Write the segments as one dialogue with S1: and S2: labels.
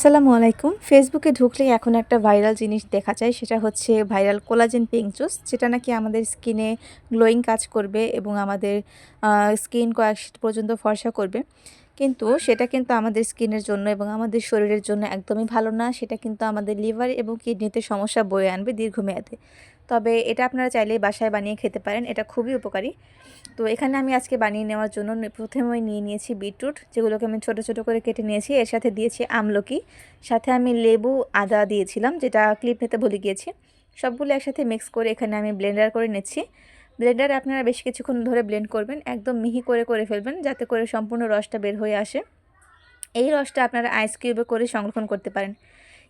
S1: আসসালামু আলাইকুম। ফেসবুকে ঢুকলেই এখন একটা ভাইরাল জিনিস দেখা যায়, সেটা হচ্ছে ভাইরাল কোলাজেন পিঙ্ক জুস, যেটা নাকি আমাদের স্কিনে গ্লোয়িং কাজ করবে এবং আমাদের স্কিন কয়েক পর্যন্ত ফর্সা করবে। কিন্তু সেটা কিন্তু আমাদের স্কিনের জন্য এবং আমাদের শরীরের জন্য একদমই ভালো না। সেটা কিন্তু আমাদের লিভার এবং কিডনিতে সমস্যা বয়ে আনবে দীর্ঘমেয়াদে। তবে এটা আপনারা চাইলেই বাসায় বানিয়ে খেতে পারেন। এটা খুবই উপকারী। তো এখানে আমি আজকে বানিয়ে নেওয়ার জন্য প্রথমেই নিয়ে নিয়েছি বিটরুট, যেগুলোকে আমি ছোট ছোট করে কেটে নিয়েছি। এর সাথে দিয়েছি আমলকি, সাথে আমি লেবু, আদা দিয়েছিলাম, যেটা ক্লিপ নিতে ভুলে গিয়েছি। সবগুলো একসাথে মিক্স করে এখানে আমি ব্লেন্ডার করে নিচ্ছি। ব্লেন্ডারে আপনারা বেশ কিছুক্ষণ ধরে ব্লেন্ড করবেন, একদম মিহি করে ফেলবেন, যাতে করে সম্পূর্ণ রসটা বের হয়ে আসে। এই রসটা আপনারা আইস কিউবে করে সংরক্ষণ করতে পারেন।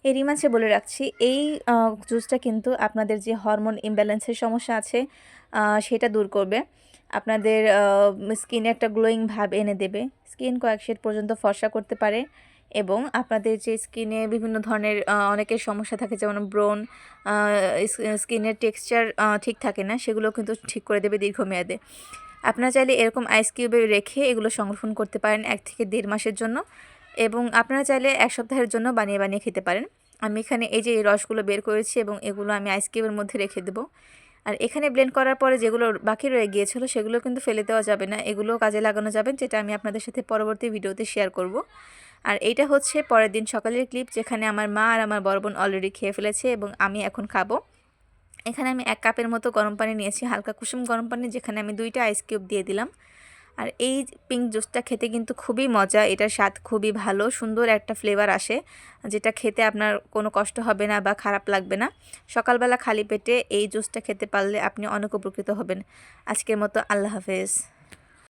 S1: এরই মাঝে বলে রাখছি, এই জুসটা কিন্তু আপনাদের যে হরমোন ইমব্যালেন্সের সমস্যা আছে সেটা দূর করবে। আপনাদের স্কিনে একটা গ্লোয়িং ভাব এনে দেবে। স্কিন কয়েক শেড পর্যন্ত ফর্সা করতে পারে এবং আপনাদের যে স্কিনে বিভিন্ন ধরনের অনেকের সমস্যা থাকে, যেমন ব্রণ, স্কিনের টেক্সচার ঠিক থাকে না, সেগুলো কিন্তু ঠিক করে দেবে দীর্ঘমেয়াদে। আপনারা চাইলে এরকম আইস কিউবে রেখে এগুলো সংরক্ষণ করতে পারেন 1 থেকে 1.5 মাসের জন্য, এবং আপনারা চাইলে 1 সপ্তাহের জন্য বানিয়ে বানিয়ে খেতে পারেন। আমি এখানে এই যে এই রসগুলো বের করেছি এবং এগুলো আমি আইস কিউবের মধ্যে রেখে দেবো। আর এখানে ব্লেন্ড করার পরে যেগুলো বাকি রয়ে গিয়েছিল সেগুলো কিন্তু ফেলে দেওয়া যাবে না, এগুলো কাজে লাগানো যাবে, যেটা আমি আপনাদের সাথে পরবর্তী ভিডিওতে শেয়ার করব। আর এইটা হচ্ছে পরের দিন সকালের ক্লিপ, যেখানে আমার মা আর আমার বড় বোন অলরেডি খেয়ে ফেলেছে এবং আমি এখন খাবো। এখানে আমি 1 কাপের মতো গরম পানি নিয়েছি, হালকা কুসুম গরম পানি, যেখানে আমি 2টা আইস কিউব দিয়ে দিলাম। আর এই পিঙ্ক জুসটা খেতে কিন্তু খুবই মজা, এটার স্বাদ খুবই ভালো, সুন্দর একটা ফ্লেভার আসে, যেটা খেতে আপনার কোনো কষ্ট হবে না বা খারাপ লাগবে না। সকালবেলা খালি পেটে এই জুসটা খেতে পারলে আপনি অনেক উপকৃত হবেন। আজকের মতো আল্লাহ হাফেজ।